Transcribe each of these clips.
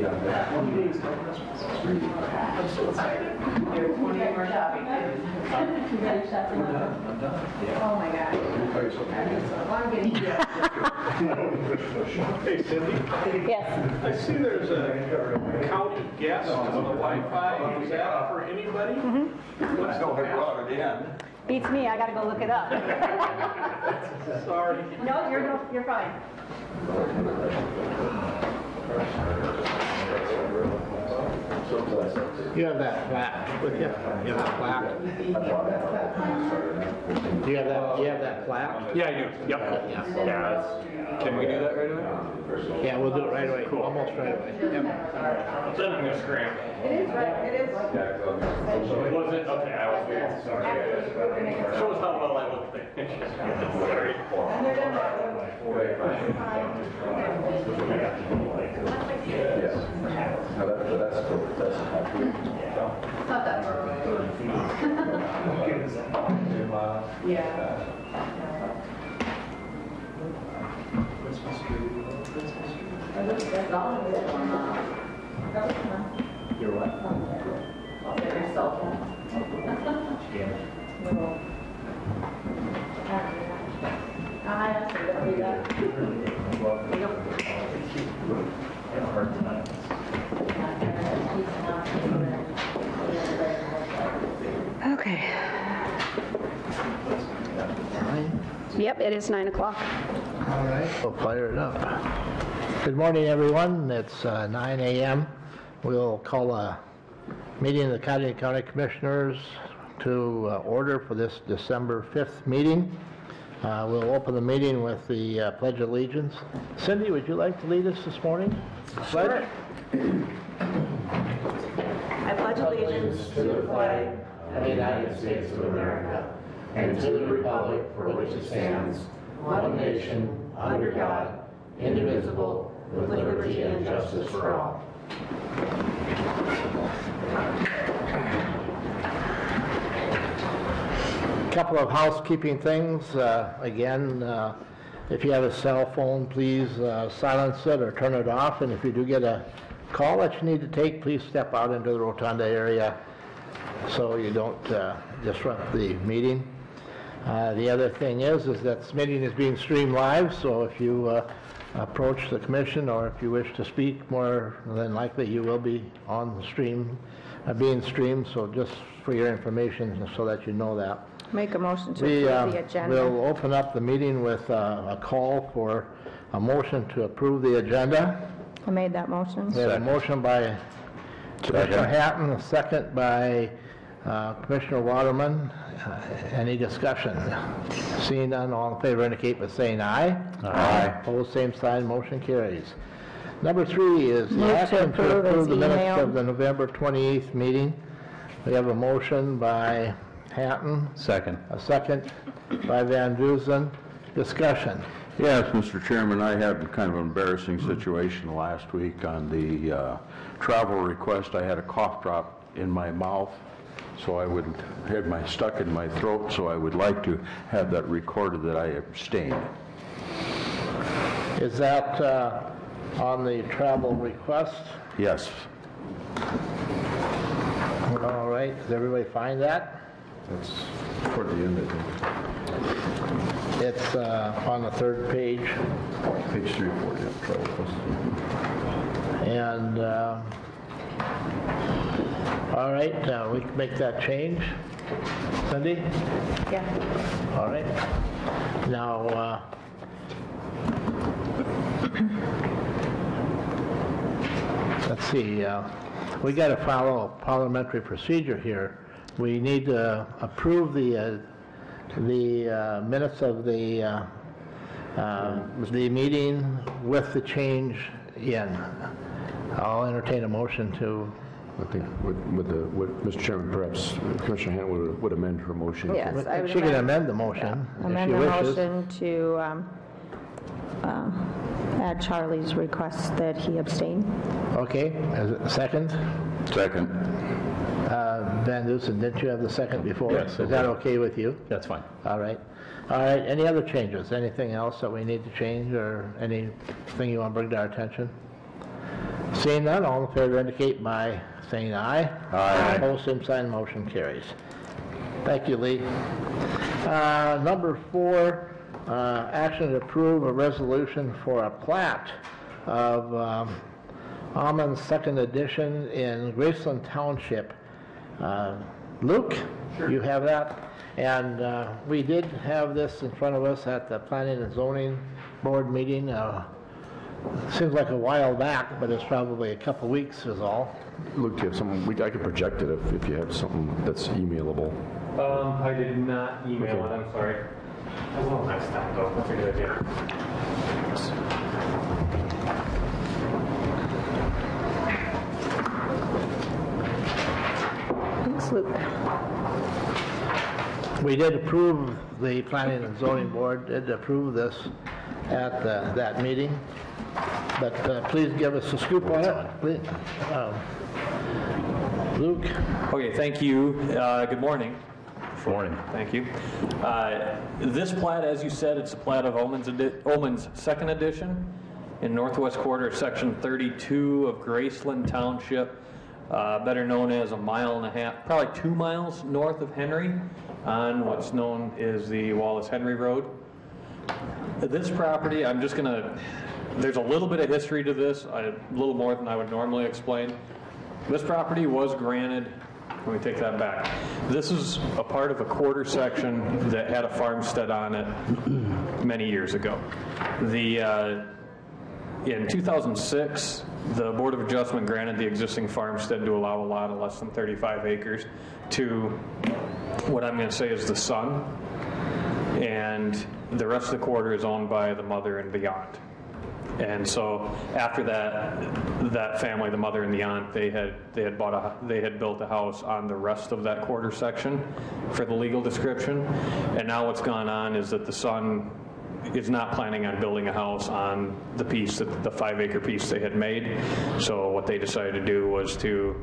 I'm so excited. You're 20 more shopping. You got your shopping? I'm done. Yeah. Oh my God. I'm getting Hey, Cindy. Yes. I see there's a county guest on the Wi-Fi. Is that for anybody? Let's go ahead and brought it in. Beats me, I gotta go look it up. Sorry. No, you're fine. You have that plaque with you? You have that plaque? Do you have that plaque? Yeah, I do. Yep. Yeah. Yeah. Can we do that right away? Yeah, we'll do it right away. Cool. Almost right away. Yep. Then I'm gonna scramble. It is right, it is. Was it? Okay, I was waiting. Sorry. Shows how well I look there. Sorry. And they're done that. Yes. No, that's cool. That's happy. Not that far. Yeah. That's all of it on that was fun. You're what? Your cell phone. Little. I asked her to do that. Okay. Yep, it is 9 o'clock. All right, we'll fire it up. Good morning, everyone. It's 9 a.m. We'll call a meeting of the County Commissioners to order for this December 5th meeting. We'll open the meeting with the Pledge of Allegiance. Cindy, would you like to lead us this morning? Pledge? I pledge allegiance to the flag of the United States of America and to the republic for which it stands, one nation, under God, indivisible, with liberty and justice for all. A couple of housekeeping things. Again, if you have a cell phone, please silence it or turn it off. And if you do get a call that you need to take, please step out into the rotunda area so you don't disrupt the meeting. The other thing is that this meeting is being streamed live, so if you approach the commission or if you wish to speak, more than likely you will be on the stream, being streamed, so just for your information so that you know that. Make a motion to approve the agenda. We'll open up the meeting with a call for a motion to approve the agenda. I made that motion. We have a motion by Commissioner Hatton, a second by Commissioner Waterman. Any discussion? Seeing none, all in favor indicate by saying aye. Aye. Opposed, same sign, motion carries. Number 3 is the Move to action to approve approve as the minutes emailed. of the November 28th meeting. We have a motion by Hatton, Second. a second by Van Dusen. Discussion. Yes, Mr. Chairman, I had kind of an embarrassing situation last week on the travel request. I had a cough drop in my mouth, so I would had my stuck in my throat, so I would like to have that recorded that I abstained. Is that on the travel request? Yes. All right, does everybody find that? That's toward the end, I think. It's on the 3rd page. Page 3 or 4, yeah, travel request. And, all right, we can make that change. Cindy? Yeah. All right. Now, let's see, we got to follow parliamentary procedure here. We need to approve the minutes of the meeting with the change in. I'll entertain a motion to. I think with Mr. Chairman, perhaps Commissioner Hand would amend her motion. Yes, I would She can amend the motion if amend she the wishes. motion to add Charlie's request that he abstain. Okay, as a second? Second. Van Dusen, didn't you have the second before? Yes, I Is that did. okay with you? That's fine. All right. All right, any other changes? Anything else that we need to change or anything you want to bring to our attention? Seeing none, all in favor indicate by saying aye. Aye. Opposed, same sign, motion carries. Thank you, Lee. Number 4, action to approve a resolution for a plat of Almond's second edition in Graceland Township. Luke, you have that? And we did have this in front of us at the Planning and Zoning Board meeting. Seems like a while back, but it's probably a couple weeks is all. Luke, do you have something, I could project it if you have something that's emailable. I did not email it, I'm sorry. I will next time though, that's a good idea. Thanks, Luke. We did approve, the Planning and Zoning Board did approve this at that meeting, but please give us a scoop on it, please. Luke? Okay, thank you. Good morning. Morning. Thank you. This plat, as you said, it's a plat of Oman's second edition in northwest quarter of section 32 of Graceland Township, better known as 1.5 miles, probably 2 miles north of Henry on what's known as the Wallace Henry Road. This property, I'm just gonna, there's a little bit of history to this, a little more than I would normally explain. This property was granted, let me take that back. This is a part of a quarter section that had a farmstead on it many years ago. In 2006, the Board of Adjustment granted the existing farmstead to allow a lot of less than 35 acres to what I'm going to say is the son, and the rest of the quarter is owned by the mother and the aunt. And so after that family, the mother and the aunt, they had built a house on the rest of that quarter section for the legal description. And now what's gone on is that the son is not planning on building a house on the piece, the 5-acre piece they had made. So what they decided to do was to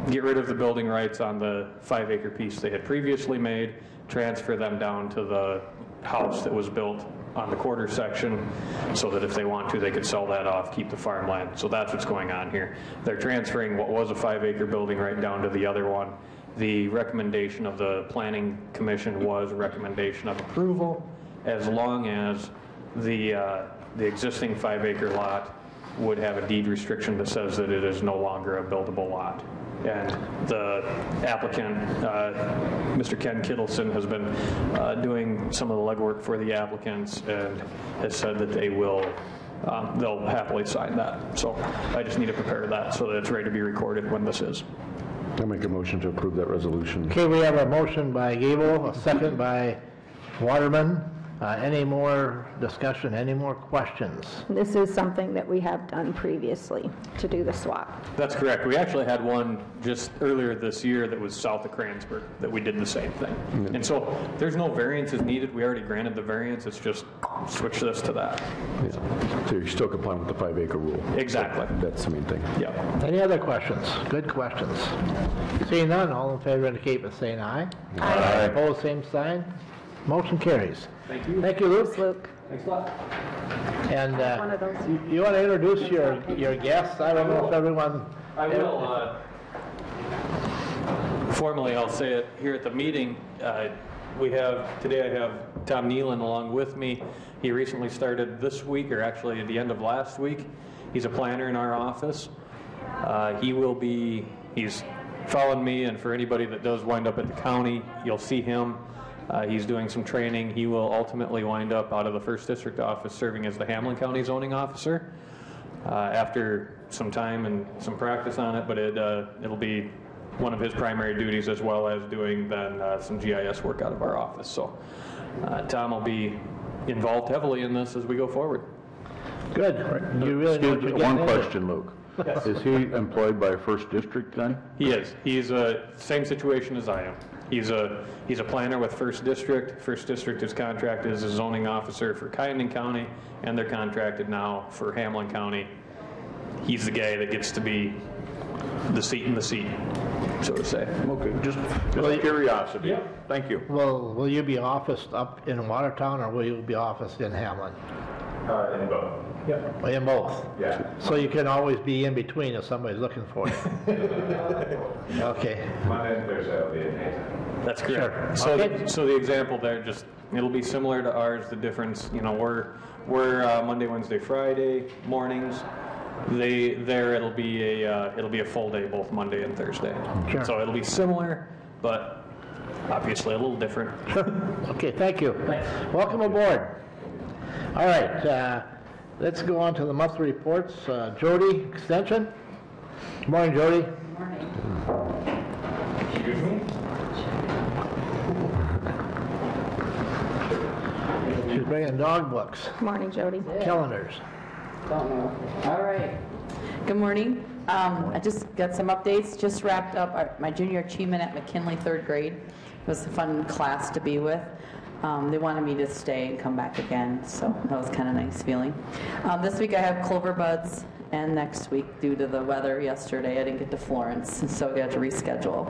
get rid of the building rights on the 5-acre piece they had previously made, transfer them down to the house that was built on the quarter section, so that if they want to, they could sell that off, keep the farmland. So that's what's going on here. They're transferring what was a 5-acre building right down to the other one. The recommendation of the Planning Commission was a recommendation of approval, as long as the existing 5-acre lot would have a deed restriction that says that it is no longer a buildable lot. And the applicant, Mr. Ken Kittleson, has been doing some of the legwork for the applicants and has said that they will, they'll happily sign that. So I just need to prepare that so that it's ready to be recorded when this is. I'll make a motion to approve that resolution. Okay, we have a motion by Gable, a second by Waterman. Any more discussion, any more questions? This is something that we have done previously to do the swap. That's correct. We actually had one just earlier this year that was south of Kransburg that we did the same thing. And so there's no variances needed. We already granted the variance. It's just switch this to that. Yeah. So you're still complying with the 5-acre rule. Exactly. That's the main thing. Yeah. Any other questions? Good questions. Seeing none, all in favor indicate by saying aye. Aye. Opposed, same sign. Motion carries. Thank you. Thank you, Luke. Thanks, Luke. Thanks a lot. And One of those. you want to introduce your guests? I don't know if everyone... I will. Formally, I'll say it here at the meeting. Today I have Tom Nealon along with me. He recently started this week, or actually at the end of last week. He's a planner in our office. He's following me, and for anybody that does wind up at the county, you'll see him. He's doing some training. He will ultimately wind up out of the 1st District office serving as the Hamlin County zoning officer after some time and some practice on it, but it'll be one of his primary duties, as well as doing then some GIS work out of our office. So Tom will be involved heavily in this as we go forward. Good. You really know what you're getting One into. question, Luke. Is he employed by 1st District then? He is. He's same situation as I am. He's a planner with 1st District. 1st District is contracted as a zoning officer for Kyneton County, and they're contracted now for Hamlin County. He's the guy that gets to be the seat in the seat, so to say. Okay, just curiosity. Yeah. Thank you. Will you be officed up in Watertown, or will you be officed in Hamlin? In both. Yep. In both? Yeah. So you can always be in between if somebody's looking for you? Okay. Monday and Thursday will be at daytime. That's Sure. correct. So, Okay. so the example there, just, it'll be similar to ours. The difference, we're Monday, Wednesday, Friday mornings. It'll be a full day, both Monday and Thursday. Sure. So it'll be similar, but obviously a little different. Okay, thank you. Welcome aboard. All right, let's go on to the monthly reports. Jody, Extension. Good morning, Jody. Excuse me? She's bringing dog books, Morning, Jody. calendars. Don't know. All right. Good morning. I just got some updates. Just wrapped up my junior achievement at McKinley, 3rd grade. It was a fun class to be with. They wanted me to stay and come back again, so that was kind of a nice feeling. This week I have Clover Buds, and next week, due to the weather yesterday, I didn't get to Florence, so we had to reschedule.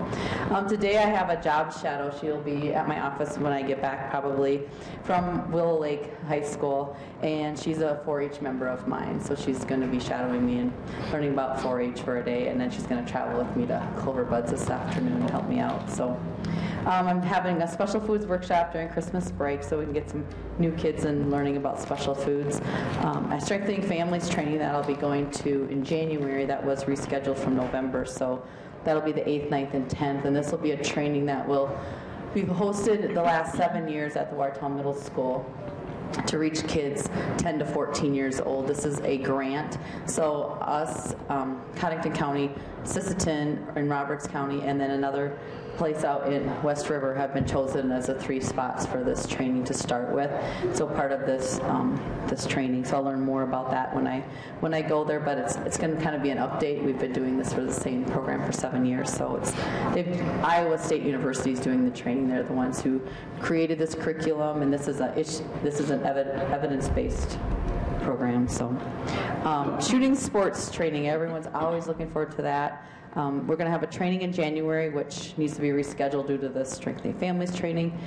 Today I have a job shadow. She'll be at my office when I get back, probably, from Willow Lake High School, and she's a 4-H member of mine, so she's going to be shadowing me and learning about 4-H for a day, and then she's going to travel with me to Clover Buds this afternoon to help me out. So I'm having a special foods workshop during Christmas break so we can get some new kids in learning about special foods. A Strengthening Families training that I'll be going to in January that was rescheduled from November, so that'll be the 8th, 9th, and 10th, and this will be a training that will be hosted the last 7 years at the Watertown Middle School to reach kids 10 to 14 years old. This is a grant, so us, Cottington County, Sisseton in Roberts County, and then another place out in West River have been chosen as the 3 spots for this training to start with. So part of this this training, so I'll learn more about that when I go there. But it's going to kind of be an update. We've been doing this for the same program for 7 years, so Iowa State University is doing the training. They're the ones who created this curriculum, and this is an evidence-based program. So shooting sports training, everyone's always looking forward to that. We're going to have a training in January, which needs to be rescheduled due to the Strengthening Families training.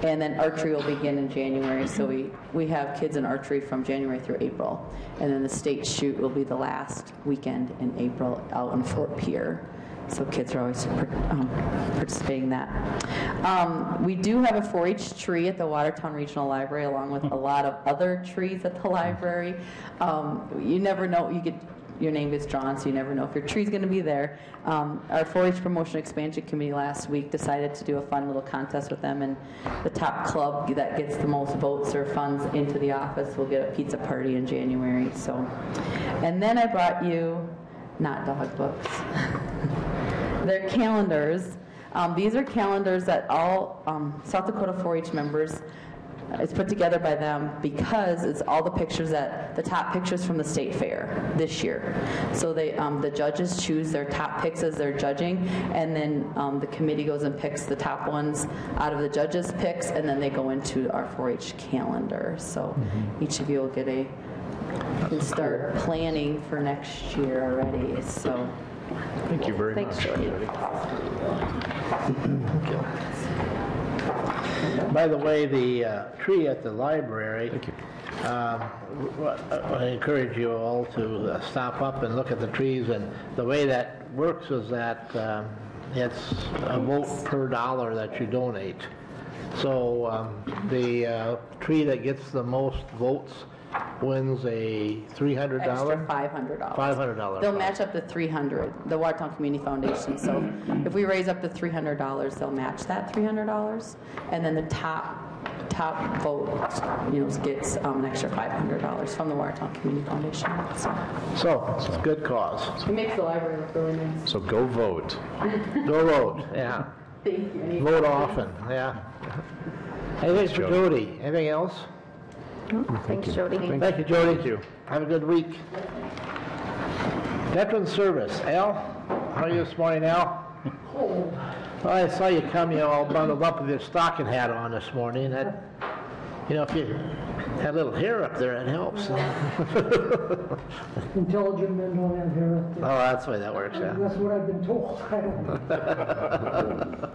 And then archery will begin in January. So we have kids in archery from January through April. And then the state shoot will be the last weekend in April out in Fort Pierre. So kids are always participating in that. We do have a 4-H tree at the Watertown Regional Library, along with a lot of other trees at the library. You never know. Your name gets drawn, so you never know if your tree's going to be there. Our 4-H Promotion Expansion Committee last week decided to do a fun little contest with them, and the top club that gets the most votes or funds into the office will get a pizza party in January. So, and then I brought you not dog books. They're calendars. These are calendars that all South Dakota 4-H members. It's put together by them because it's all the top pictures from the state fair this year. So the judges choose their top picks as they're judging, and then the committee goes and picks the top ones out of the judges' picks, and then they go into our 4-H calendar. So each of you will can start planning for next year already. So Thank you very Thanks, much. Jody. By the way, the tree at the library, I encourage you all to stop up and look at the trees, and the way that works is that it's a vote per dollar that you donate. So the tree that gets the most votes wins a $300? extra $500. $500. They'll match up to $300. The Watertown Community Foundation. So if we raise up to $300, they'll match that $300, and then the top vote, gets an extra $500 from the Watertown Community Foundation. So it's a good cause. It makes the library look really nice. So go vote. Go vote, yeah. Thank you. Vote often, yeah. Anything for Jody? Anything else? Thanks, Jody. Thank you, Jody. Have a good week. Veteran Service. Al, how are you this morning, Al? Well, I saw you come, all bundled up with your stocking hat on this morning. That, if you had a little hair up there, it helps. Intelligent men don't have hair up there. Oh, that's the way that works, yeah. That's what I've been told. I don't know.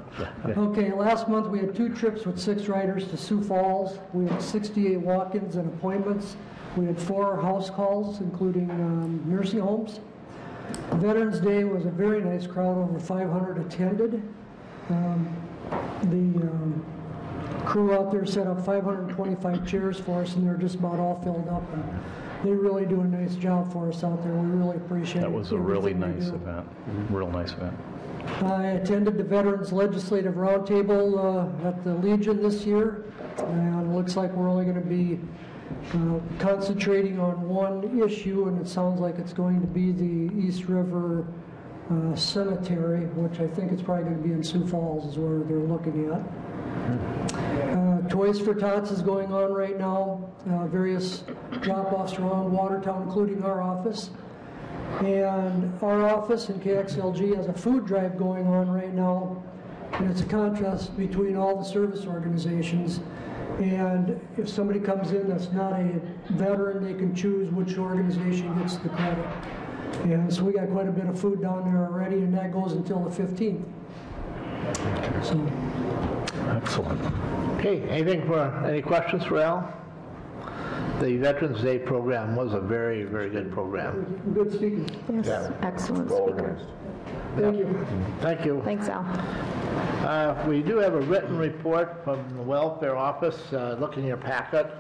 Okay, last month we had 2 trips with 6 riders to Sioux Falls. We had 68 walk-ins and appointments. We had 4 house calls, including nursing homes. Veterans Day was a very nice crowd, over 500 attended. The crew out there set up 525 chairs for us, and they're just about all filled up. And they really do a nice job for us out there. We really appreciate it. That was a really everything they nice do. event, real nice event. I attended the Veterans Legislative Roundtable at the Legion this year, and it looks like we're only going to be concentrating on one issue, and it sounds like it's going to be the East River Cemetery, which I think it's probably going to be in Sioux Falls is where they're looking at. Toys for Tots is going on right now, various drop-offs around Watertown, including our office. And our office in KXLG has a food drive going on right now, and it's a contest between all the service organizations. And if somebody comes in that's not a veteran, they can choose which organization gets the credit. And so we got quite a bit of food down there already, and that goes until the 15th. So. Excellent. Okay, any questions for Al? The Veterans Day program was a very, very good program. Good speaking. Yes, Yeah. excellent Well speaker. organized. Thank you. Thank you. Thanks, Al. We do have a written report from the Welfare Office. Look in your packet.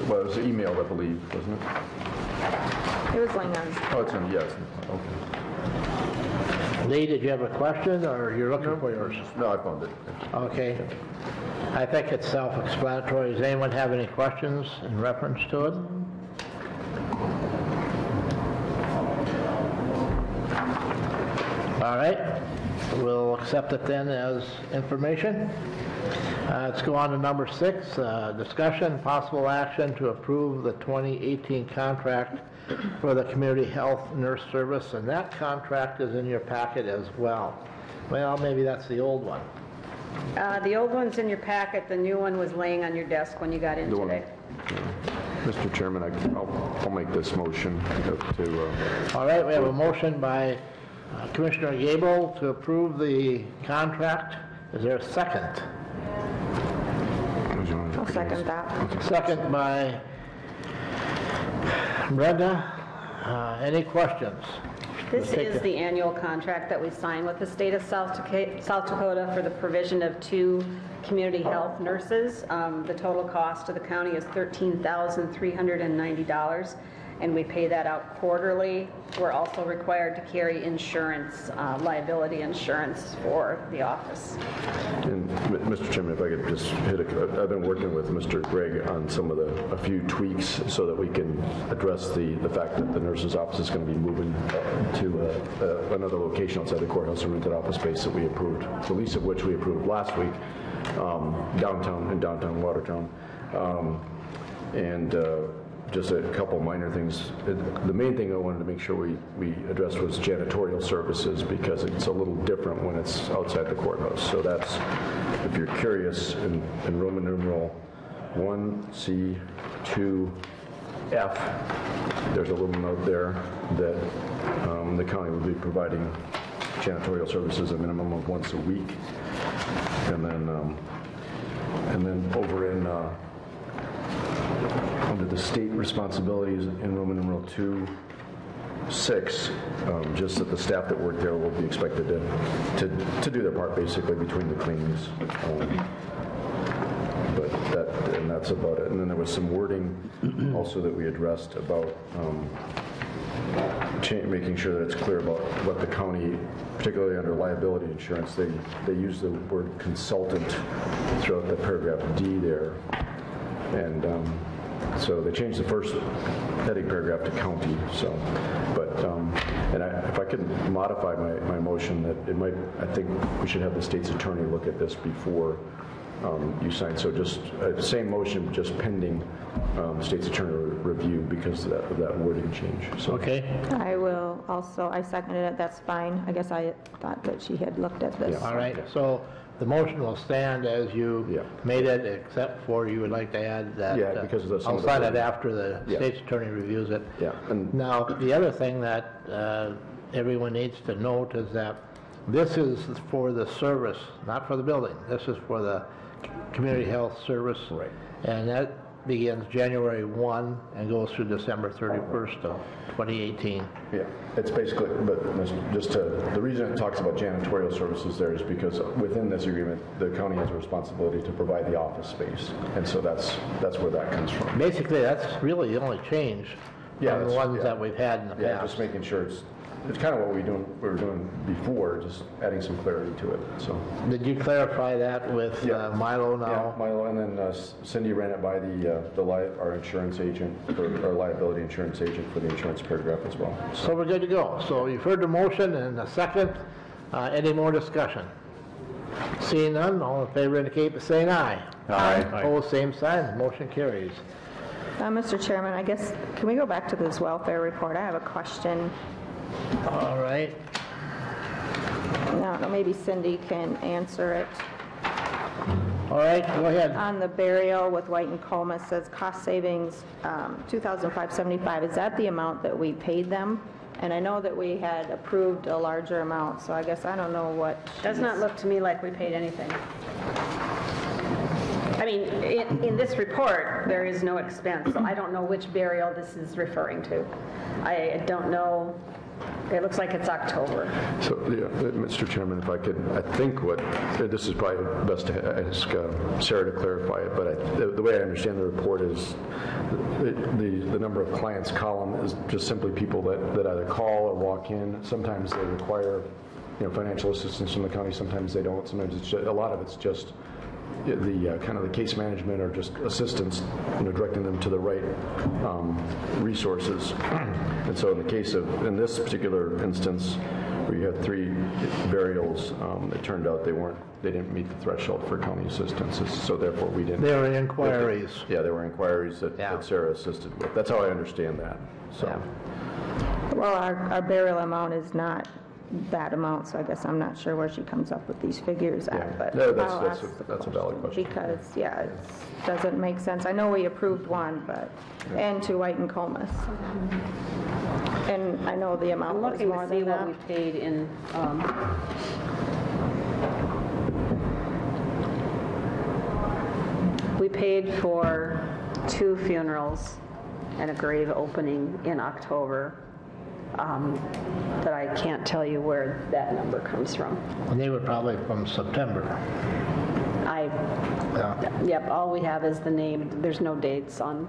Well, it was emailed, I believe, wasn't it? It was laying on. Oh, it's in, yes, okay. Lee, did you have a question, or you're looking for yours? No, I found it. Okay. I think it's self-explanatory. Does anyone have any questions in reference to it? All right. We'll accept it then as information. Let's go on to number 6, discussion, possible action to approve the 2018 contract for the Community Health Nurse Service, and that contract is in your packet as well. Well, maybe that's the old one. The old one's in your packet, the new one was laying on your desk when you got in The one- today. Mr. Chairman, I'll make this motion to, All right, we have a motion by Commissioner Gable to approve the contract. Is there a second? I'll second that. Second by Brenda. Any questions? This We'll take is the annual contract that we signed with the state of South Dakota for the provision of 2 community health nurses. The total cost to the county is $13,390, and we pay that out quarterly. We're also required to carry insurance, liability insurance for the office. And Mr. Chairman, if I could just I've been working with Mr. Gregg on a few tweaks so that we can address the fact that the nurse's office is going to be moving to another location outside the courthouse, a rented office space that we approved, the lease of which we approved last week, downtown Watertown. Just a couple minor things. The main thing I wanted to make sure we addressed was janitorial services, because it's a little different when it's outside the courthouse. So that's, if you're curious, in Roman numeral 1C2F, there's a little note there that the county will be providing janitorial services a minimum of once a week. And then over in under the state responsibilities in Roman numeral 2:6, just that the staff that work there will be expected to do their part, basically, between the cleanings. And that's about it. And then there was some wording also that we addressed about making sure that it's clear about what the county, particularly under liability insurance, they use the word consultant throughout the paragraph D there. And so they changed the first heading paragraph to county. So, if I could modify my motion, that I think we should have the state's attorney look at this before you sign. So just same motion, just pending state's attorney review because of that wording change. So. Okay. I seconded it, that's fine. I guess I thought that she had looked at this. All right, so the motion will stand as you Yeah. made it, except for you would like to add that. Yeah, because of some I'll of the- sign it after the Yeah. state's attorney reviews it. Yeah, and Now, the other thing that everyone needs to note is that this is for the service, not for the building. This is for the community health service. Right. And that begins January 1 and goes through December 31st of 2018. yeah, it's basically, but just to, the reason it talks about janitorial services there is because within this agreement, the county has a responsibility to provide the office space. And so that's where that comes from. Basically, that's really the only change Yeah, from the that's- ones yeah. that we've had in the Yeah, past. just making sure it's kind of what we were doing before, just adding some clarity to it, so. Did you clarify that with Yeah. Milo Yeah, now? Milo, and then Cindy ran it by our insurance agent, our liability insurance agent for the insurance paragraph as well. So we're good to go. So you've heard the motion and a second. Any more discussion? Seeing none, all in favor indicate by saying aye. Aye. Opposed, same sign. Motion carries. Mr. Chairman, I guess, can we go back to this welfare report? I have a question. All right. I don't know, maybe Cindy can answer it. All right, go ahead. On the burial with White and Comas, says cost savings, $2,575. Is that the amount that we paid them? And I know that we had approved a larger amount, so I guess I don't know what. Does not look to me like we paid anything. I mean, in this report, there is no expense, so I don't know which burial this is referring to. I don't know. It looks like it's October. So, yeah, Mr. Chairman, if I could, I think this is probably best to ask Sarah to clarify it, but the way I understand the report is the number of clients column is just simply people that either call or walk in. Sometimes they require, financial assistance from the county, sometimes they don't. Sometimes it's just, a lot of it's just the kind of the case management or just assistance, directing them to the right resources. And so in this particular instance, where you had 3 burials, it turned out they didn't meet the threshold for county assistance. So therefore we didn't. There were inquiries. Yeah, there were inquiries that Sarah assisted with. That's how I understand that. So. Yeah. Well, our burial amount is not that amount, so I guess I'm not sure where she comes up with these figures at, but No, I'll ask the that's a valid question. because, yeah, it doesn't make sense. I know we approved one, but, and to White and Comas. And I know the amount I'm was looking more to see than what that. we paid in, we paid for 2 funerals and a grave opening in October. That I can't tell you where that number comes from. And they were probably from September. Yep, all we have is the name. There's no dates on.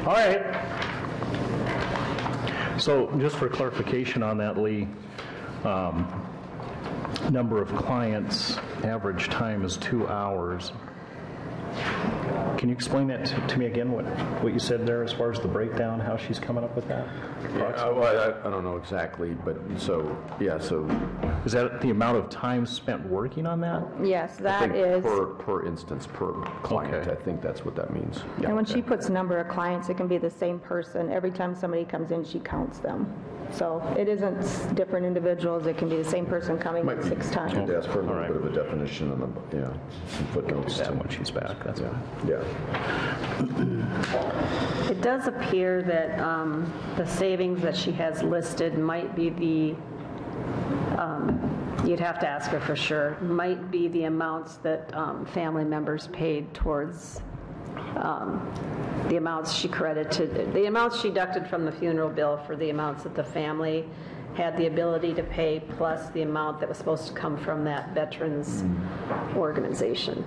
All right. So just for clarification on that, Lee, number of clients, average time is 2 hours. Can you explain that to me again, what you said there as far as the breakdown, how she's coming up with that? Yeah, well, I don't know exactly, but so. Is that the amount of time spent working on that? Yes, I that think is. per instance, per client. Okay. I think that's what that means. Yeah. And when she puts number of clients, it can be the same person. Every time somebody comes in, she counts them. So it isn't different individuals. It can be the same person coming in 6 times. Should ask for a little bit of a definition on some footnotes. Yeah, when she's back, that's fine. Yeah. It does appear that the savings that she has listed might be you'd have to ask her for sure, might be the amounts that family members paid towards the amounts she credited, the amounts she deducted from the funeral bill for the amounts that the family had the ability to pay, plus the amount that was supposed to come from that veterans organization.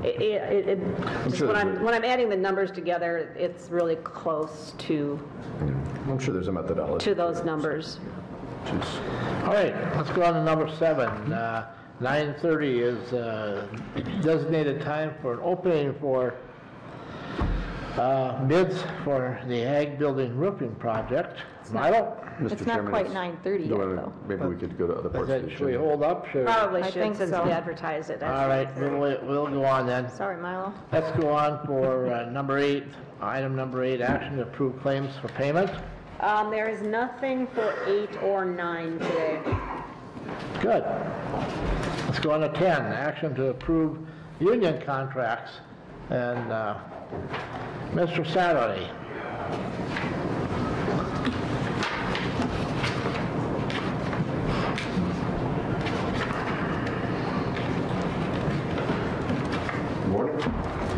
When I'm adding the numbers together, it's really close to I'm sure there's a methodology. those numbers. All right, let's go on to number 7. 9:30 is designated time for an opening for bids for the Ag Building Roofing Project. Milo? It's not quite 9:30 yet, though. Maybe we could go to other parts of the Should we agenda. hold up? Should we- Probably I should, think since so. we advertise it. All right, we'll go on then. Sorry, Milo. Let's go on for number 8. Item number 8, action to approve claims for payment. There is nothing for 8 or 9 today. Good. Let's go on to 10, action to approve union contracts. And Mr. Saturday. Morning.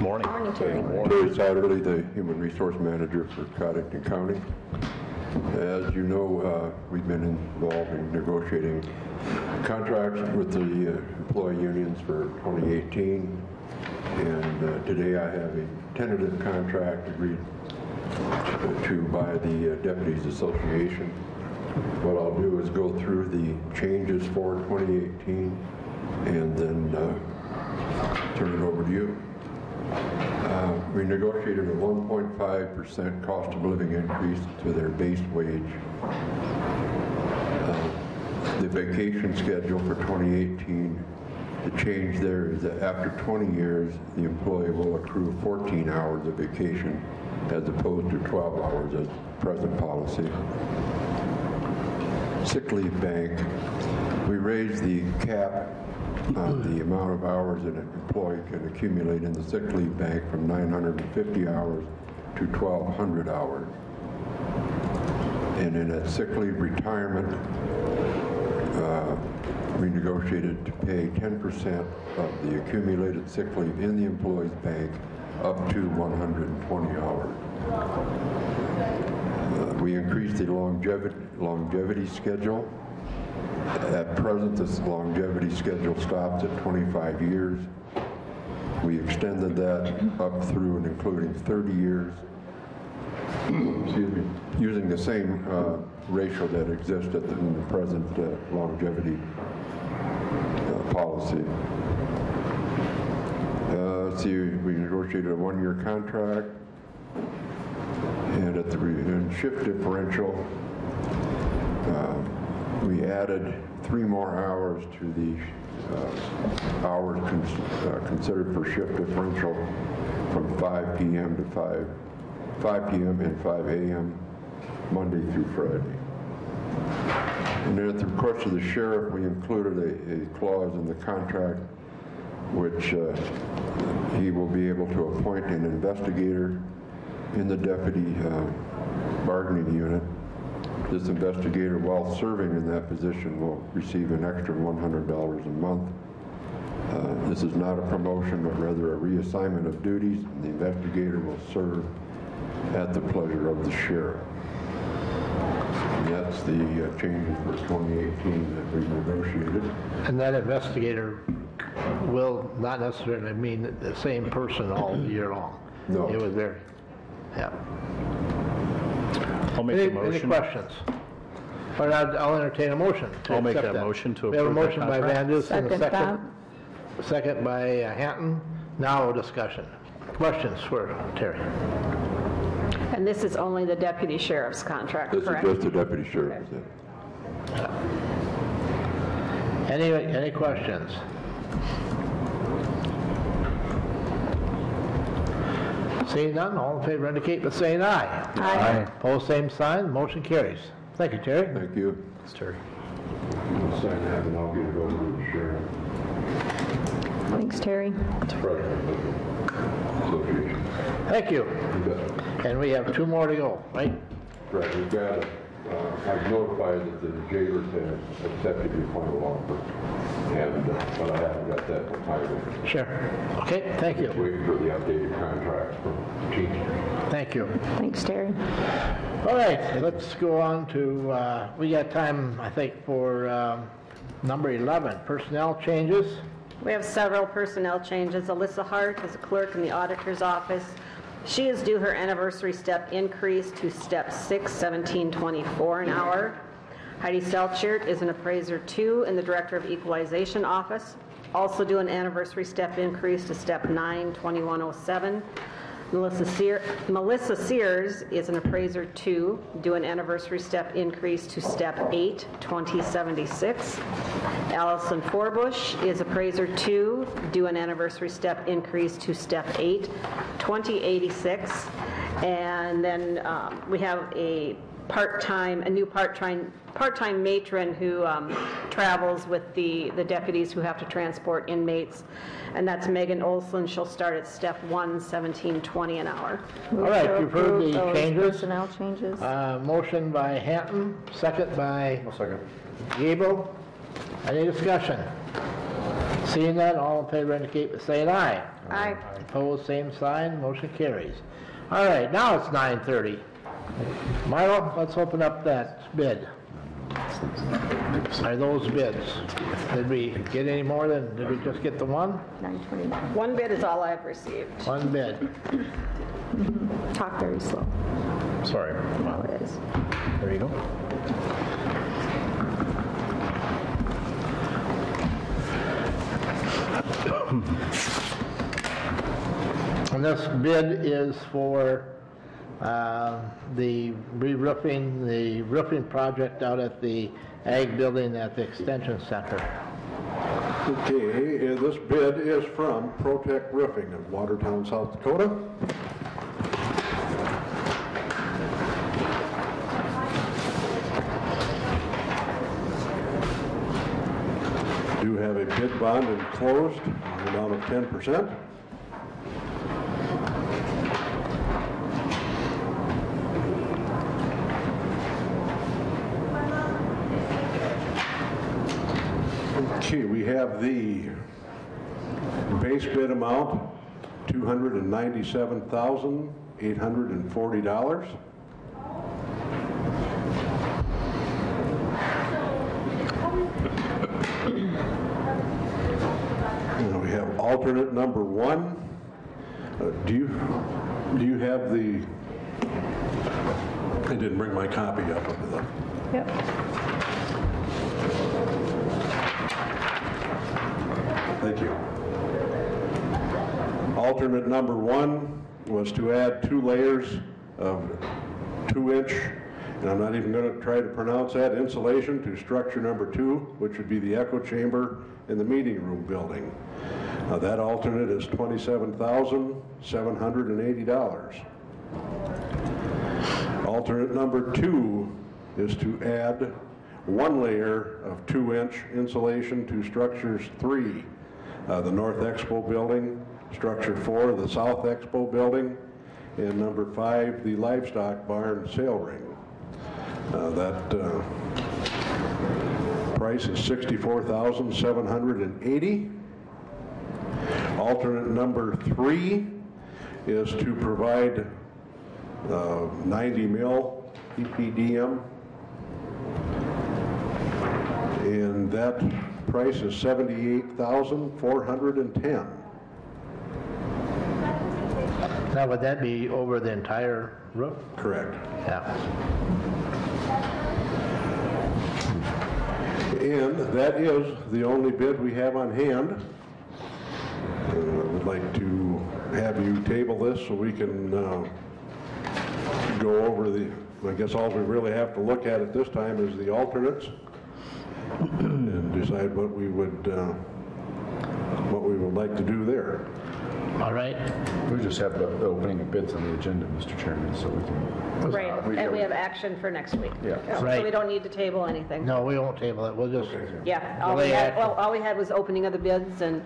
Morning, Terry. Terry Satterley, the Human Resource Manager for Cottington County. As you know, we've been involved in negotiating contracts with the employee unions for 2018, and today I have a tentative contract agreed to by the Deputies Association. What I'll do is go through the changes for 2018 and then turn it over to you. We negotiated a 1.5% cost of living increase to their base wage. The vacation schedule for 2018, the change there is that after 20 years, the employee will accrue 14 hours of vacation as opposed to 12 hours as present policy. Sick leave bank, we raised the cap on the amount of hours that an employee can accumulate in the sick leave bank from 950 hours to 1,200 hours. And in a sick leave retirement, we negotiated to pay 10% of the accumulated sick leave in the employee's bank up to 120 hours. We increased the longevity schedule. At present, this longevity schedule stops at 25 years. We extended that up through and including 30 years, excuse me, using the same ratio that exists in the present longevity policy. Let's see, we negotiated a one-year contract, and at the shift differential, we added 3 more hours to the hours considered for shift differential from 5 p.m. to 5 p.m. and 5 a.m. Monday through Friday. And then at the request of the sheriff, we included a clause in the contract which he will be able to appoint an investigator in the deputy bargaining unit. This investigator, while serving in that position, will receive an extra $100 a month. This is not a promotion, but rather a reassignment of duties. The investigator will serve at the pleasure of the sheriff. And that's the changes for 2018 that we negotiated. And that investigator will not necessarily mean the same person all year long. No. It was very, yeah. I'll make a motion. Any questions? All right, I'll entertain a motion. I'll make that motion to We have a approve that motion by Van contract. Dusen, a Second second by Hanton. Now discussion. Questions for Terry? And this is only the deputy sheriff's contract, This correct? is just the deputy sheriff. Any questions? Seeing none, all in favor indicate by saying aye. Aye. Opposed, same sign, motion carries. Thank you, Terry. Thank you. Thanks, Terry. I'll sign that and I'll get it over to the sheriff. Thanks, Terry. Association. Thank you. You bet. And we have 2 more to go, right? Right, we've got, I've notified that the jailers have accepted your final offer, and, but I haven't got that from highway. Sure. Okay, thank you. Waiting for the updated contract from Chief. Thank you. Thanks, Terry. All right, let's go on to, we got time, I think, for number 11, personnel changes. We have several personnel changes. Alyssa Hart is a clerk in the auditor's office. She is due her anniversary step increase to step 6, $17.24 an hour. Heidi Selchert is an appraiser 2 in the Director of Equalization office, also due an anniversary step increase to step 9, $21.07. Melissa Sears is an appraiser 2, due an anniversary step increase to step 8, $20.76. Allison Forbush is appraiser 2, due an anniversary step increase to step 8, $20.86. And then we have a a new part-time matron who travels with the deputies who have to transport inmates, and that's Megan Olson. She'll start at step 1, $17.20 an hour. All right, you've heard the Those changes. Personnel changes. Motion by Hanton, second by Gable. Any discussion? Seeing none, all in favor indicate by saying aye. Aye. Opposed, same sign, motion carries. All right, now it's 9:30. Milo, let's open up that bid. Are those bids? Did we get any more than, did we just get the one? 9:29. One bid is all I've received. One bid. Talk very slow. Sorry. No, it is. There you go. And this bid is for the re-roofing, the roofing project out at the Ag Building at the Extension Center. Okay, this bid is from Protect Roofing of Watertown, South Dakota. Do have a bid bond enclosed in the amount of 10%. Okay, we have the base bid amount, $297,840. And we have alternate number 1. Do you have the? I didn't bring my copy up of the. Yep. Thank you. Alternate number 1 was to add 2 layers of 2-inch, and I'm not even going to try to pronounce that, insulation to structure number 2, which would be the echo chamber in the meeting room building. That alternate is $27,780. Alternate number 2 is to add 1 layer of 2-inch insulation to structures 3. The North Expo building, structure 4, the South Expo building, and number 5, the livestock barn sale ring. That price is $64,780. Alternate number 3 is to provide 90 mil EPDM, and that price is $78,410. Now, would that be over the entire roof? Correct. Yeah. And that is the only bid we have on hand. I would like to have you table this so we can go over I guess all we really have to look at this time is the alternates and decide what we would like to do there. All right. We just have the opening of bids on the agenda, Mr. Chairman, so we can... Right, and we have action for next week. Yeah. Right. So we don't need to table anything. No, we won't table it. We'll just... Yeah, all we had was opening of the bids, and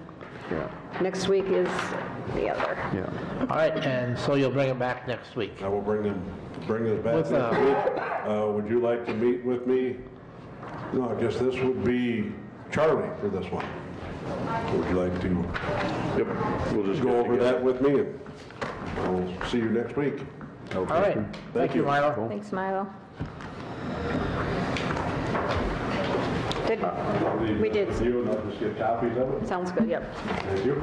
next week is the other. Yeah. All right, and so you'll bring it back next week. I will bring this back With, next week. Would you like to meet with me? No, I guess this would be Charlie for this one. Would you like to? Yep, we'll just go over that with me, and we'll see you next week. All right. Thank you, Milo. Thanks, Milo. We did. You and I'll just get copies of it. Sounds good, yep. Thank you.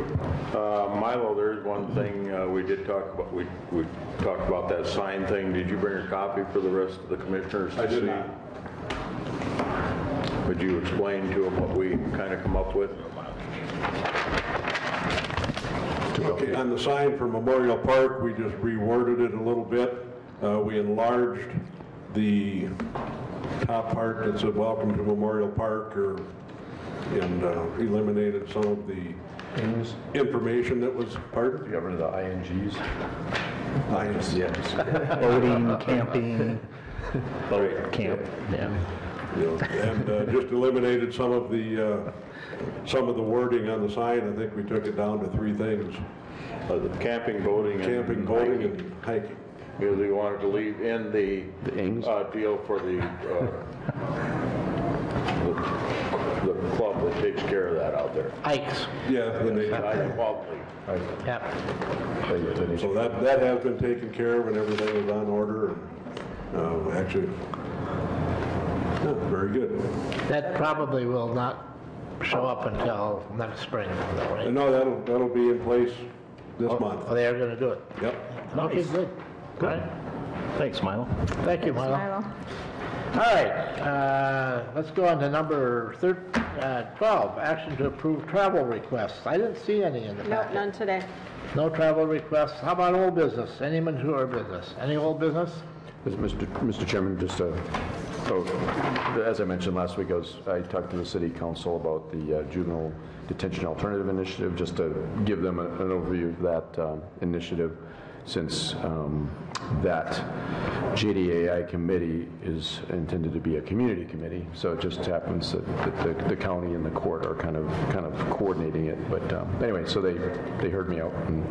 Milo, there's one thing we did talk about. We talked about that sign thing. Did you bring a copy for the rest of the commissioners to see? I did not. Would you explain to them what we kind of come up with? Okay, on the sign for Memorial Park, we just reworded it a little bit. We enlarged the top part that said "Welcome to Memorial Park," and eliminated some of the information that was part. You got rid of the INGs? INGs. Yes. Boating, camping. camp, yeah. And just eliminated some of the wording on the sign. I think we took it down to 3 things. The camping, boating, Camping, boating, and hiking. Because we wanted to leave in the deal for the club that takes care of that out there. Ike's. Yeah, the nature. Yep. So that has been taken care of and everything is on order. And actually, yeah, very good. That probably will not show up until next spring, though, right? No, that'll be in place this month. Oh, they are going to do it? Yep. Okay, good. Good. All right. Thanks, Milo. Thank you, Milo. Milo. All right, let's go on to number 12, action to approve travel requests. I didn't see any in the No, packet. none today. No travel requests. How about old business? Any mature business? Any old business? Mr. Chairman, just as I mentioned last week, I talked to the city council about the juvenile detention alternative initiative, just to give them an overview of that initiative, since that JDAI committee is intended to be a community committee, so it just happens that the county and the court are kind of coordinating it. But anyway, so they heard me out, and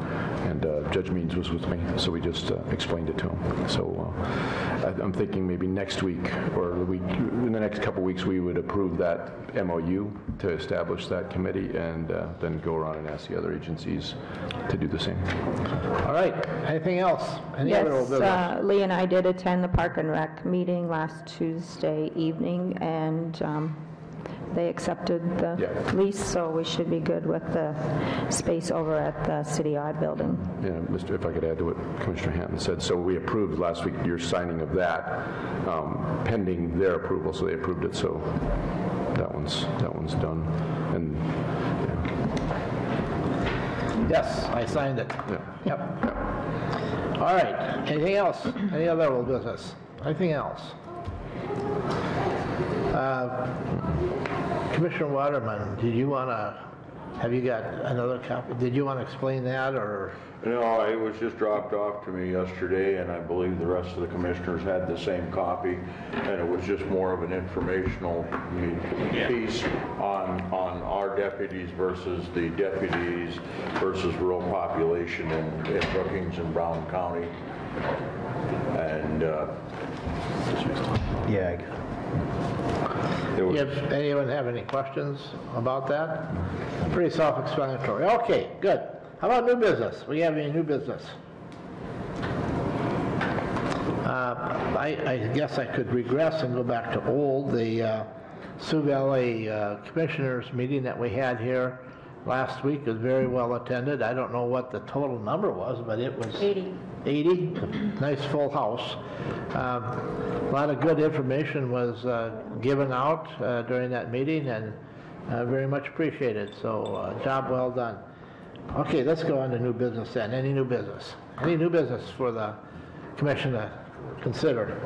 Judge Means was with me, so we just explained it to him. So I'm thinking maybe next week or in the next couple weeks we would approve that MOU to establish that committee, and then go around and ask the other agencies to do the same. All right, anything else? Any other old business? Yes, Lee and I did attend the Park and Rec meeting last Tuesday evening, and they accepted the lease, so we should be good with the space over at the City Odd building. Yeah, if I could add to what Commissioner Hanton said, so we approved last week your signing of that, pending their approval, so they approved it, so that one's done. And yes, I signed it. Yep. All right, anything else? Any other old business? Anything else? Commissioner Waterman, have you got another copy? Did you want to explain that, or? No, it was just dropped off to me yesterday, and I believe the rest of the commissioners had the same copy, and it was just more of an informational piece on our deputies versus the deputies versus rural population in Brookings and Brown County. And Anyone have any questions about that? Pretty self-explanatory. Okay, good. How about new business? We have any new business? I guess I could regress and go back to old. The Sioux Valley Commissioners meeting that we had here last week was very well attended. I don't know what the total number was, but it was 80. 80? Nice full house. A lot of good information was given out during that meeting, and very much appreciated. So job well done. Okay, let's go on to new business then. Any new business? Any new business for the commission to consider?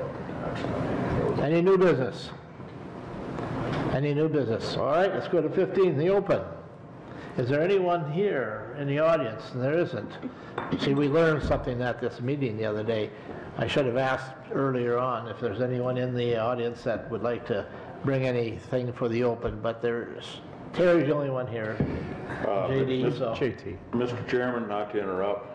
Any new business? Any new business? All right, let's go to 15, the open. Is there anyone here in the audience? And there isn't. See, we learned something at this meeting the other day. I should have asked earlier on if there's anyone in the audience that would like to bring anything for the open, but Terry's the only one here. JD, so. JT. Mr. Chairman, not to interrupt,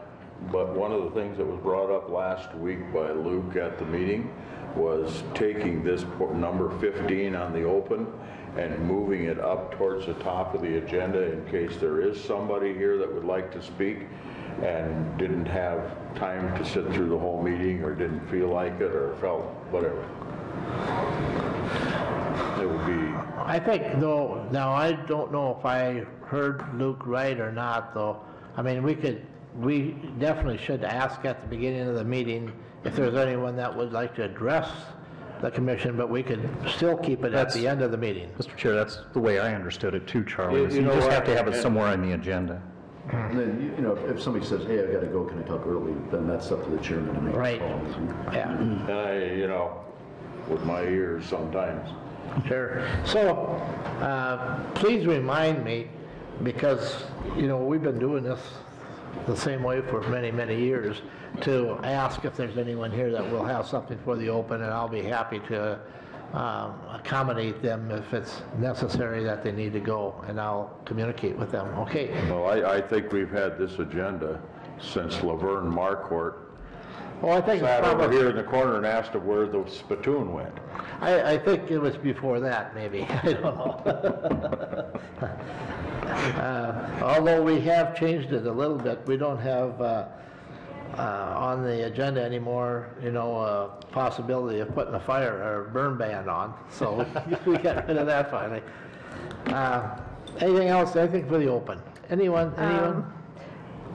but one of the things that was brought up last week by Luke at the meeting was taking this number 15 on the open and moving it up towards the top of the agenda in case there is somebody here that would like to speak and didn't have time to sit through the whole meeting or didn't feel like it or felt whatever. It would be... I think, though, now I don't know if I heard Luke right or not, though. I mean, we definitely should ask at the beginning of the meeting if there's anyone that would like to address the commission, but we could still keep it at the end of the meeting. Mr. Chair, that's the way I understood it too, Charlie. You just have to have it somewhere on the agenda. And then, if somebody says, hey, I got to go, can I talk early, then that's up to the chairman to make right. the call. Yeah. And I, with my ears sometimes. Sure. So, please remind me, because, we've been doing this the same way for many, many years, to ask if there's anyone here that will have something for the open, and I'll be happy to accommodate them if it's necessary that they need to go, and I'll communicate with them. Okay. Well, I think we've had this agenda since Laverne Marquardt Well, I think sat it's over probably, here in the corner and asked him where the spittoon went. I think it was before that, maybe. I don't know. Although we have changed it a little bit, we don't have on the agenda anymore, a possibility of putting a fire or burn ban on. So we got rid of that finally. Anything else? Anything for the open? Anyone?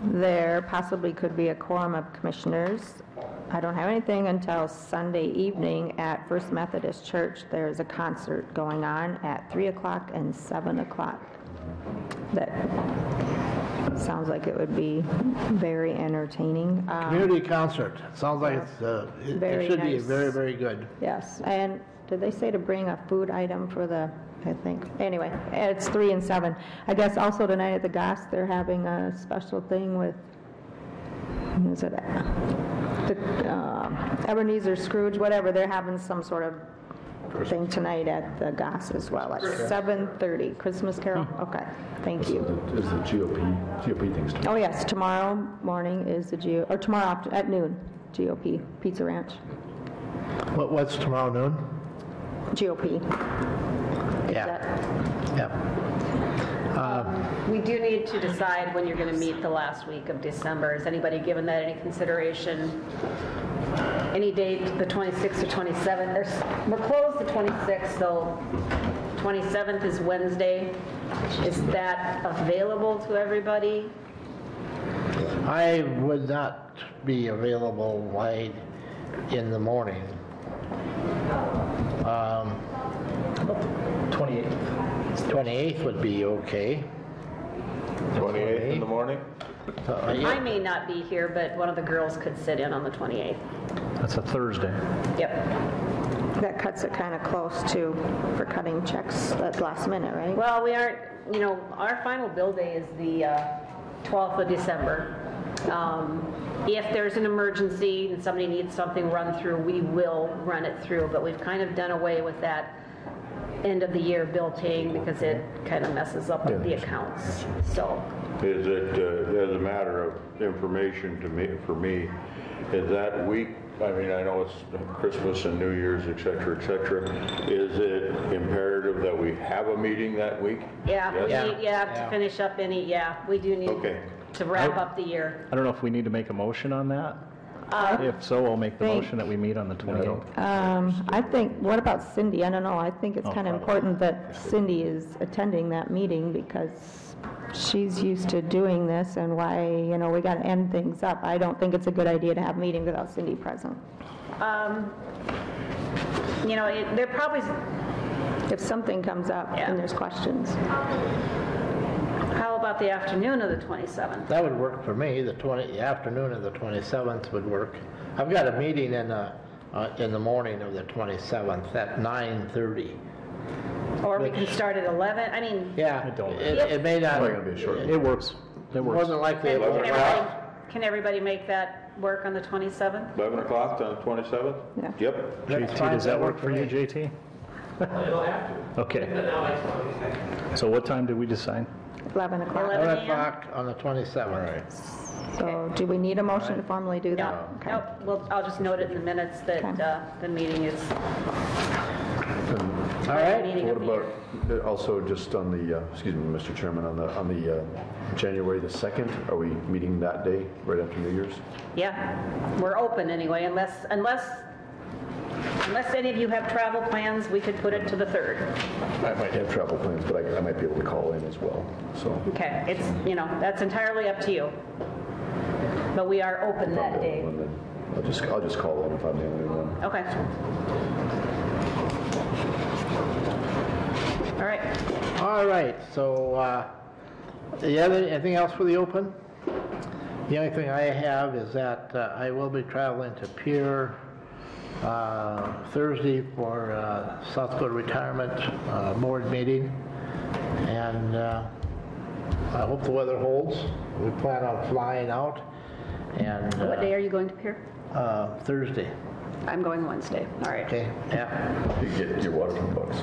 There possibly could be a quorum of commissioners. I don't have anything until Sunday evening at First Methodist Church. There's a concert going on at 3 o'clock and 7 o'clock. That sounds like it would be very entertaining. Community concert. Sounds like it Very should be nice. very, very good. Yes, and did they say to bring a food item for the, I think, anyway, it's 3 and 7. I guess also tonight at the Goss, they're having a special thing with, who is it? The Ebenezer Scrooge, whatever, they're having some sort of thing tonight at the Goss as well, at 7:30. Christmas Carol? Okay, thank you. Is the GOP things tomorrow? Oh, yes, tomorrow morning is the or tomorrow at noon, GOP, Pizza Ranch. What's tomorrow noon? GOP. Yeah. We do need to decide when you're going to meet the last week of December. Has anybody given that any consideration? Any date, the 26th or 27th? We're closed the 26th, so 27th is Wednesday. Is that available to everybody? I would not be available late in the morning. 28th would be okay. 28th in the morning? I may not be here, but one of the girls could sit in on the 28th. That's a Thursday. Yep. That cuts it kind of close to, for cutting checks at last minute, right? Well, we aren't, our final bill day is the 12th of December. If there's an emergency and somebody needs something run through, we will run it through, but we've kind of done away with that end of the year bill paying because it kind of messes up the accounts. So. Is it, as a matter of information for me, is that week, I mean, I know it's Christmas and New Year's, et cetera, is it imperative that we have a meeting that week? Yeah, Yes? to finish up we do need to wrap up the year. I don't know if we need to make a motion on that. If so, I'll make the motion that we meet on the 28th. I think, what about Cindy? I don't know, I think it's kind of important that Cindy is attending that meeting because she's used to doing this and why, we got to end things up. I don't think it's a good idea to have a meeting without Cindy present. They're probably, if something comes up and there's questions. How about the afternoon of the 27th? That would work for me. The afternoon of the 27th would work. I've got a meeting in the morning of the 27th at 9:30. Or we can start at 11. I mean, yeah, it may not. Probably gonna be a short It works. More than likely, it won't. Can everybody make that work on the 27th? 11 o'clock on the 27th? Yeah. Yep. JT, does that work for you, JT? It'll have to. Okay. So what time did we decide? 11 o'clock. 11 o'clock on the 27th. Right. So do we need a motion to formally do that? Okay. Nope, well, I'll just note it in the minutes that the meeting is. All right. What about, also just on the, excuse me, Mr. Chairman, on the January the 2nd, are we meeting that day, right after New Year's? Yeah, we're open anyway, unless any of you have travel plans, we could put it to the 3rd. I might have travel plans, but I might be able to call in as well, so. Okay, it's, that's entirely up to you. But we are open that day. I'll just call in if I'm the only one. Okay. All right, so anything else for the open? The only thing I have is that I will be traveling to Pierre Thursday for South Dakota Retirement Board meeting, and I hope the weather holds. We plan on flying out, and What day are you going to Pier? Thursday. I'm going Wednesday. All right. Okay, yeah. You get your Watertown bucks.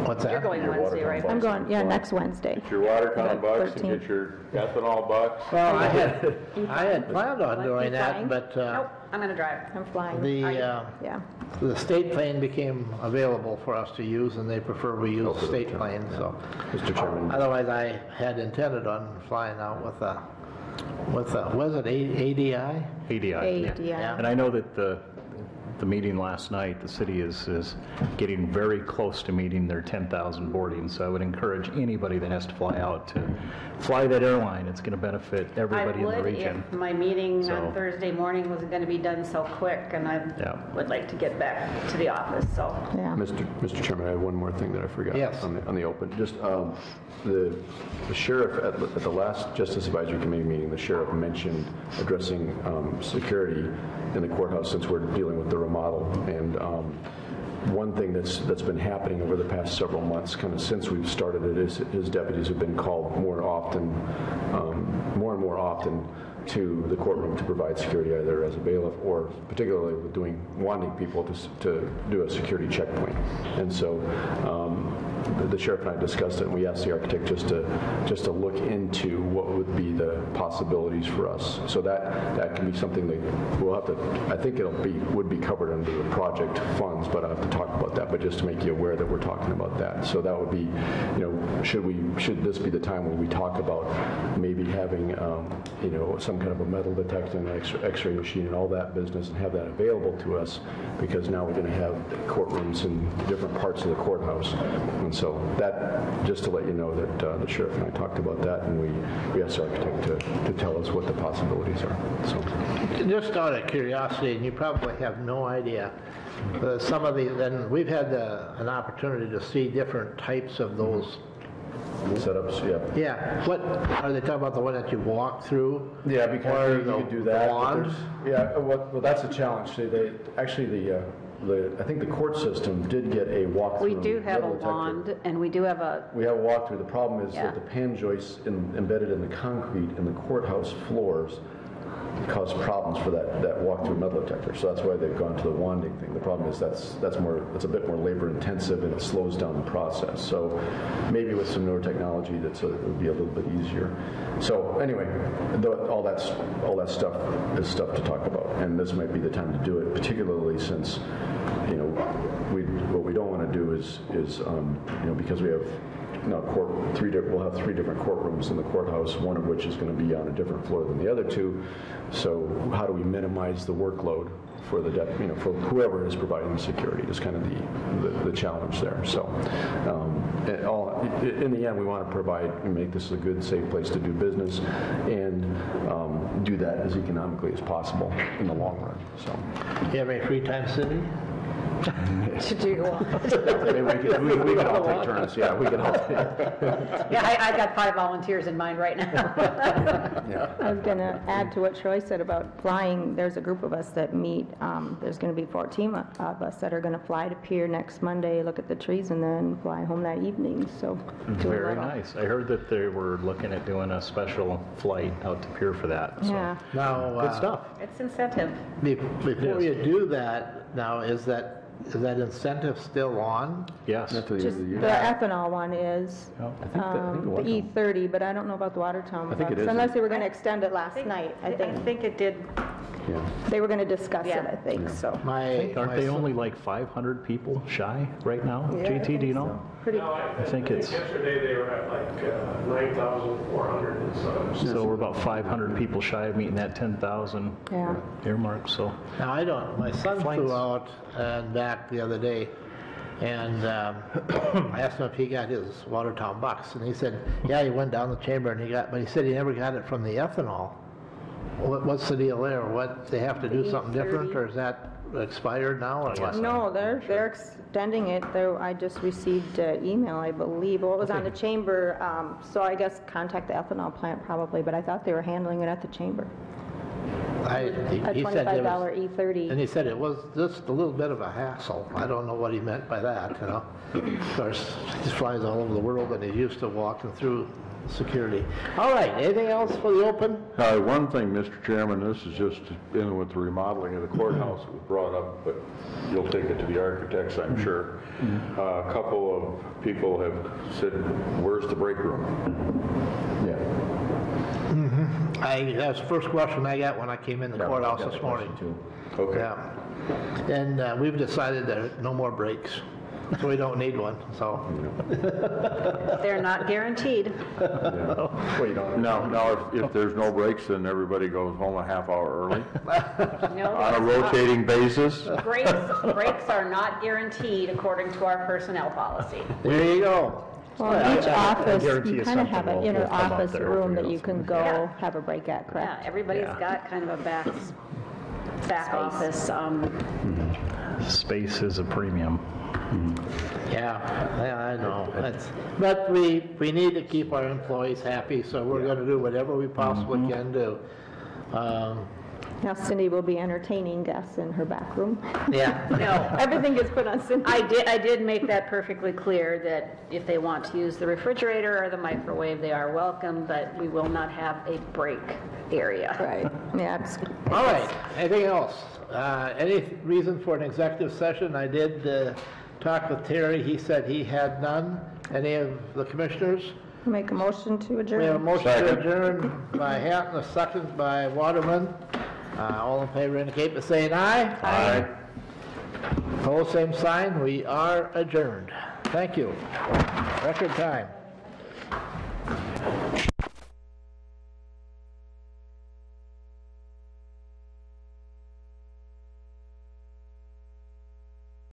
What's that? You're going Wednesday, right? I'm going, yeah, next Wednesday. Get your Watertown The bucks and 13th. get your ethanol bucks. Well, I had planned on doing that, but Nope, I'm going to drive. I'm flying. the state plane became available for us to use, and they prefer we use the state plane, so. Mr. Chairman. Otherwise, I had intended on flying out with a, was it ADI? ADI. ADI. Yeah. And I know that the meeting last night, the city is getting very close to meeting their 10,000 boarding, so I would encourage anybody that has to fly out to fly that airline. It's going to benefit everybody in the region. If my meeting So- on Thursday morning was going to be done so quick, and I would like to get back to the office, so. Yeah. Mr. Chairman, I have one more thing that I forgot. Yes. On the open. Just the sheriff at the last Justice Advisory Committee meeting, the sheriff mentioned addressing security in the courthouse since we're dealing with the remodel. And one thing that's been happening over the past several months, kind of since we've started it, is his deputies have been called more and more often to the courtroom to provide security, either as a bailiff or particularly with wanting people to do a security checkpoint. And so the sheriff and I discussed it, and we asked the architect just to look into what would be the possibilities for us. So that can be something that we'll have to. I think would be covered under the project funds, but I have to talk about that. But just to make you aware that we're talking about that. So that would be, should this be the time when we talk about maybe having some kind of a metal detecting, X-ray machine, and all that business, and have that available to us, because now we're going to have courtrooms in different parts of the courthouse. And so that, just to let you know that the sheriff and I talked about that, and we asked the architect to tell us what the possibilities are. So, just out of curiosity, and you probably have no idea, some of these, and we've had an opportunity to see different types of those setups, yeah. Yeah. What are they talking about? The one that you walk through? Yeah, because you could do that. Wand? Well, that's a challenge. I think the court system did get a walkthrough. We do have a metal detector. wand, and we do have We have a walkthrough. The problem is Yeah. that the pan joists embedded in the concrete in the courthouse floors cause problems for that walkthrough metal detector. So that's why they've gone to the wanding thing. The problem is it's a bit more labor intensive, and it slows down the process. So maybe with some newer technology it would be a little bit easier. So anyway, all that stuff is stuff to talk about, and this might be the time to do it, particularly since what we don't want to do is because we have we'll have 3 different courtrooms in the courthouse, one of which is going to be on a different floor than the other 2. So how do we minimize the workload for for whoever is providing the security? Is kind of the challenge there. So in the end, we want to make this a good, safe place to do business, and do that as economically as possible in the long run. So, You have any free time, Cindy? to do one. we can all take turns. Yeah, we can all take. Yeah, I got 5 volunteers in mind right now. I was going to add to what Troy said about flying. There's a group of us that meet. There's going to be 14 of us that are going to fly to Pier next Monday, look at the trees, and then fly home that evening. So do a Very little- nice. I heard that they were looking at doing a special flight out to Pier for that. So. Yeah. Now, Good stuff. It's incentive. Before you do that, now, is that incentive still on? Yes. Just the ethanol one is, I think the E30, but I don't know about the Watertown. I think it is. Unless they were going to extend it last night, I I think. think it did. Yeah. They were going to discuss it, Yeah. I think, so. Aren't they only like 500 people shy right now? Yeah, I JT, think do you so. know? Pretty. I think it's... Yesterday they were at like 9,400 and so. So we're about 500 people shy of meeting that 10,000 Yeah. earmark, so... Now, my son flew out and back the other day, and I asked him if he got his Watertown bucks, and he said, yeah, he went down the chamber and but he said he never got it from the ethanol. What's the deal there? What, they have to do something different, or is that expired now, or what? No, they're extending it. I just received an email, I believe. Well, it was on the chamber, so I guess contact the ethanol plant probably, but I thought they were handling it at the chamber. He said there was- $25 E30. And he said it was just a little bit of a hassle. I don't know what he meant by that, you know. Of course, he flies all over the world and he's used to walking through security. All right, anything else for the open? One thing, Mr. Chairman, this is just in with the remodeling of the courthouse that was brought up, but you'll take it to the architects, I'm sure. A couple of people have said, where's the break room? Yeah. That's the first question I got when I came in the courthouse this morning. Okay. Yeah. And we've decided there are no more breaks, so we don't need one, so. They're not guaranteed. Now, if there's no breaks, then everybody goes home a half hour early No, on a rotating basis? breaks are not guaranteed according to our personnel policy. There you go. Well, each office, guarantee you you kind of something have an will inner come up office there if room we that go you can go Yeah. have a break at, Yeah, correct? everybody's Yeah. got kind of a back office. Space is a premium. Yeah, I know. But we need to keep our employees happy, so we're going to do whatever we possibly can do. Now Cindy will be entertaining guests in her back room. Yeah. No, Everything gets put on Cindy. I did make that perfectly clear that if they want to use the refrigerator or the microwave, they are welcome, but we will not have a break area. Right, yeah. All right, anything else? Any reason for an executive session? I did talk with Terry. He said he had none. Any of the commissioners? Make a motion to adjourn. We have a motion to adjourn by Hatton, a second by Waterman. All in favor indicate by saying aye. Aye. Opposed, same sign. We are adjourned. Thank you. Record time.